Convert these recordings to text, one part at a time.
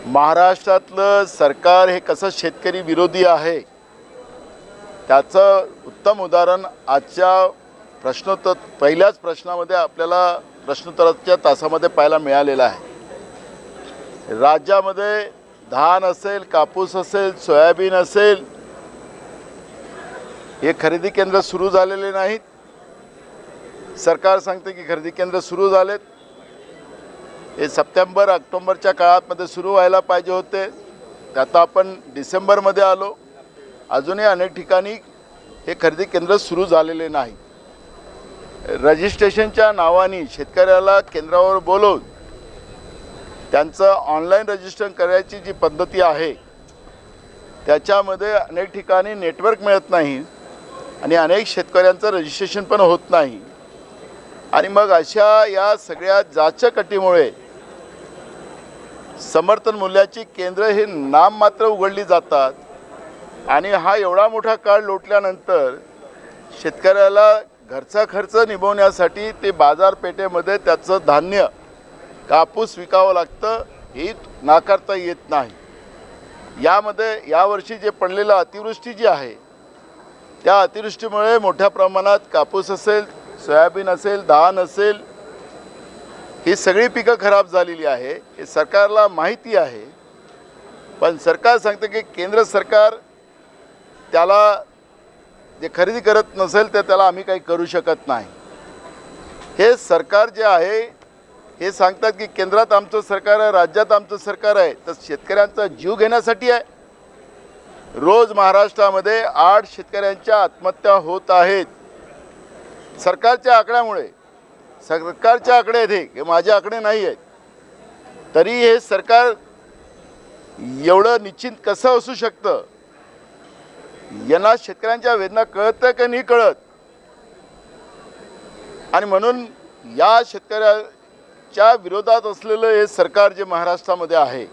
महाराष्ट्रातलं सरकार हे कसं शेतकरी विरोधी आहे त्याचं उत्तम उदाहरण आजच्या पहिल्याच प्रश्नामध्ये आपल्याला प्रश्नोत्तराच्या तासामध्ये पाहायला मिळालेलं आहे। राज्यामध्ये धान असेल, कापूस असेल, सोयाबीन असेल, हे खरेदी केंद्र सुरू झालेले नाहीत। सरकार सांगते की खरेदी केंद्र सुरू झालेत, हे सप्टेंबर ऑक्टोबरच्या काळामध्ये सुरू व्हायला पाहिजे होते। आता आपण डिसेंबरमध्ये आलो, अजूनही अनेक ठिकाणी हे खरेदी केंद्र सुरू झालेले नाही। रजिस्ट्रेशनच्या नावाने शेतकऱ्याला केंद्रावर बोलवून त्यांचं ऑनलाईन रजिस्ट्रेशन करायची जी पद्धती आहे त्याच्यामध्ये अनेक ठिकाणी नेटवर्क मिळत नाही आणि अनेक शेतकऱ्यांचं रजिस्ट्रेशन पण होत नाही। आणि मग अशा या सगळ्या जाचकटीमुळे समर्थन मूल्याची केंद्र हे नाममात्र उघडली जातात आणि हा एवढा मोठा काळ लोटल्यानंतर शेतकऱ्याला घरचा खर्च निभवण्यासाठी ते बाजारपेठेमध्ये त्याचं धान्य कापूस विकावं लागतं, हे नाकारता येत नाही। यामध्ये यावर्षी जे पडलेलं अतिवृष्टी जी आहे त्या अतिवृष्टीमुळे मोठ्या प्रमाणात कापूस असेल, सोयाबीन असेल, धान असेल, ही सगळी पिकं खराब झालेली आहे। हे सरकारला माहिती आहे, पण सरकार सांगते की केंद्र सरकार त्याला जे खरेदी करत नसेल तर त्याला आम्ही काही करू शकत नाही। हे सरकार जे आहे हे सांगतात की केंद्रात आमचं सरकार आहे, राज्यात आमचं सरकार आहे, तर शेतकऱ्यांचा जीव घेण्यासाठी आहे। रोज महाराष्ट्रामध्ये 8 शेतकऱ्यांच्या आत्महत्या होत आहेत सरकारच्या आकड्यामुळे। सरकारचे आकडे आहेत हे माझे आकडे नाही आहेत, तरी हे सरकार एवढं निश्चिंत कसं असू शकतं? यांना शेतकऱ्यांच्या वेदना कळतं की नाही कळत? आणि म्हणून या शेतकऱ्याच्या विरोधात असलेलं हे सरकार जे महाराष्ट्रामध्ये आहे,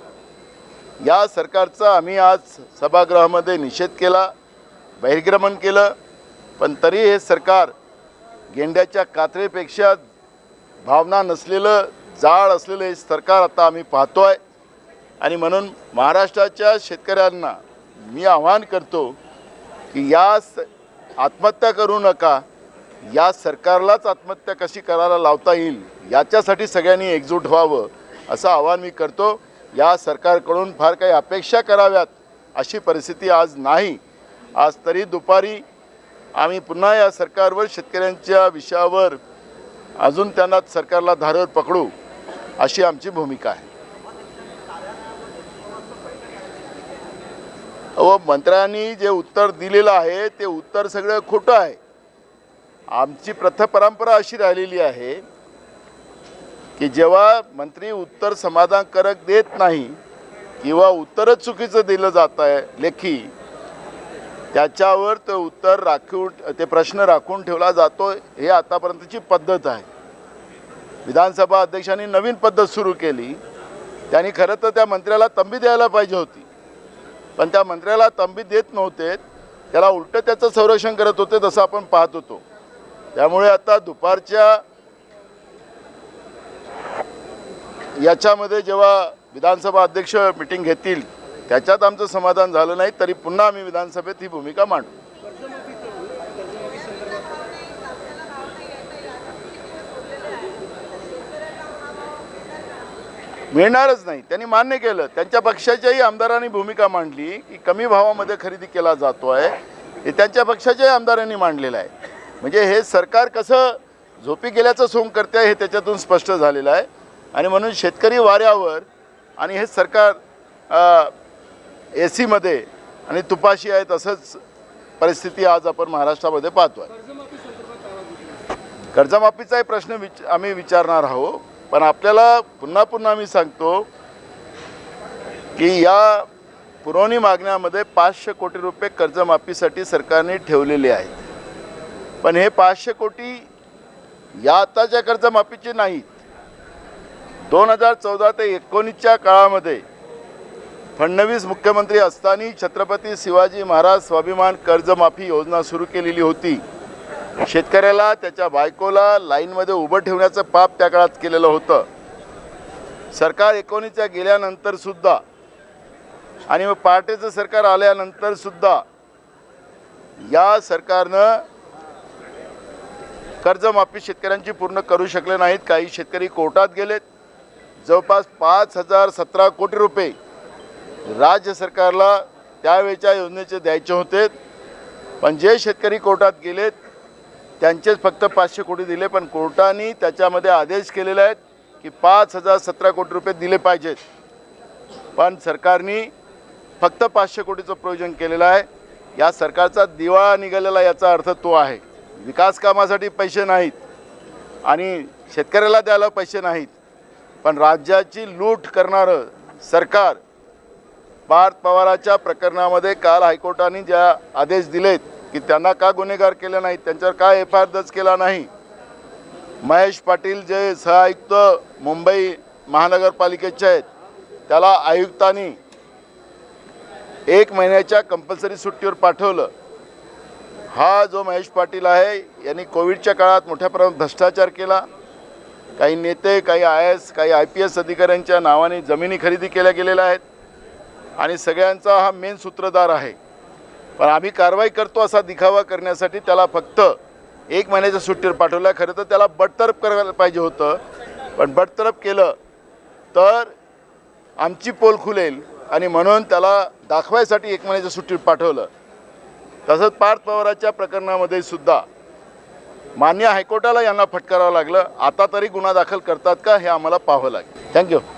या सरकारचा आम्ही आज सभागृहामध्ये निषेध केला, बहिर्गमन केलं, पण तरी हे सरकार गेंड्याच्या कातळेपेक्षा भावना नसलेलं, जाळ असलेलं हे सरकार आता आम्ही पाहतोय। आणि म्हणून महाराष्ट्राच्या शेतकऱ्यांना मी आवाहन करतो की या आत्महत्या करू नका, या सरकारलाच आत्महत्या कशी करायला लावता येईल याच्यासाठी सगळ्यांनी एकजूट व्हावं असं आवाहन मी करतो। या सरकारकडून फार काही अपेक्षा कराव्यात अशी परिस्थिती आज नाही। आज तरी दुपारी आम्ही पुन्हा या सरकारवर, शेतकऱ्यांच्या विषयावर अजून त्यांना सरकारला धारेवर पकडू अशी आमची भूमिका आहे। मंत्र्यांनी जे उत्तर दिलेलं आहे ते उत्तर सगळं खोटं आहे। आमची परंपरा अशी राहिलेली आहे की जेव्हा मंत्री उत्तर समाधानकारक देत नाही किंवा उत्तरच चुकीचं दिलं जात आहे लेखी, त्याच्यावर ते उत्तर ते प्रश्न राखून ठेवला जातो। हे आतापर्यंतची पद्धत आहे। विधानसभा अध्यक्षांनी नवीन पद्धत सुरू केली, त्यांनी खरं तर त्या मंत्र्याला तंबी द्यायला पाहिजे होती, पण त्या मंत्र्याला तंबी देत नव्हते, त्याला उलटं त्याचं संरक्षण करत होते जसं आपण पाहत होतो। त्यामुळे आता दुपारच्या याच्यामध्ये जेव्हा विधानसभा अध्यक्ष मीटिंग घेतील त्याच्यात आमचं समाधान झालं नाही तरी पुन्हा आम्ही विधानसभेत ही भूमिका मांडू। मिळणारच नाही, त्यांनी मान्य केलं। त्यांच्या पक्षाच्याही आमदारांनी भूमिका मांडली की कमी भावामध्ये खरेदी केला जातो आहे, हे त्यांच्या पक्षाच्याही आमदारांनी मांडलेलं आहे। म्हणजे हे सरकार कसं झोपी गेल्याचं सोंग करते आहे हे त्याच्यातून स्पष्ट झालेलं आहे। आणि म्हणून शेतकरी वाऱ्यावर आणि हे सरकार AC मध्ये आणि तुपाशी आहे, तसंच परिस्थिती आज आपण महाराष्ट्रामध्ये पाहतो आहे। कर्जमाफीचाही प्रश्न आम्ही विचारणार आहोत, पण आपल्याला पुन्हा पुन्हा मी सांगतो की या पुरवणी मागण्यामध्ये 500 कोटी रुपये कर्जमाफीसाठी सरकारने ठेवलेले आहेत, पण हे 500 कोटी या आताच्या कर्जमाफीचे नाहीत। 2014 ते 19च्या काळामध्ये फडणवीस मुख्यमंत्री असताना छत्रपती शिवाजी महाराज स्वाभिमान कर्जमाफी योजना सुरू केलेली होती। शेतकऱ्याला, त्याच्या बायकोला लाईनमध्ये उभं ठेवण्याचं पाप त्या काळात केलेलं होतं। सरकार 19च्या गेल्यानंतर सुद्धा आणि मग पहाटेचं सरकार आल्यानंतर सुद्धा या सरकारनं कर्जमाफी शेतकऱ्यांची पूर्ण करू शकले नाहीत. काही शेतकरी कोर्टात गेलेत. जवळपास 5,017 कोटी रुपये राज्य सरकारला त्यावेळच्या योजनेचे द्यायचे होते, पण जे शेतकरी कोर्टात गेलेत त्यांचेच फक्त 500 कोटी दिले. पण कोर्टाने त्याच्यामध्ये आदेश केलेले आहेत की 5,017 कोटी रुपये दिले पाहिजेत, पण सरकारने फक्त 500 कोटीचं प्रोविजन केलेलं आहे. या सरकारचा दिवाळा निघालेला याचा अर्थ तो आहे. विकास कामासाठी पैसे नाहीत आणि शेतकऱ्याला द्यायला पैसे नाहीत, पण राज्याची लूट करणारं सरकार. पार्थ पवाराच्या प्रकरणामध्ये काल हायकोर्टाने ज्या आदेश दिलेत की त्यांना का गुन्हेगार केले नाहीत, त्यांच्यावर का FIR दर्ज केला नाही. महेश पाटील जे सहआयुक्त मुंबई महानगरपालिकेचे आहेत त्याला आयुक्तांनी 1 महिन्याच्या कंपल्सरी सुट्टीवर पाठवलं. हा जो महेश पाटील आहे यांनी कोविडच्या काळात मोठ्या प्रमाणात भ्रष्टाचार केला. काही नेते, काही IAS, काही IPS अधिकाऱ्यांच्या नावाने जमिनी खरेदी केल्या गेलेल्या आहेत आणि सगळ्यांचा हा मेन सूत्रधार आहे. पण आम्ही कारवाई करतो असा दिखावा करण्यासाठी त्याला फक्त 1 महिन्याच्या सुट्टीवर पाठवलं. खरं तर त्याला बडतर्फ करायला पाहिजे होतं, पण बडतर्फ केलं तर आमची पोल खुलेल आणि म्हणून त्याला दाखवायसाठी 1 महिन्याच्या सुट्टीवर पाठवलं. तसंच पार्थ पवाराच्या प्रकरणामध्ये सुद्धा मान्य हायकोर्टाला यांना फटकारावं लागलं. आता तरी गुन्हा दाखल करतात का हे आम्हाला पाहावं लागेल. थँक्यू.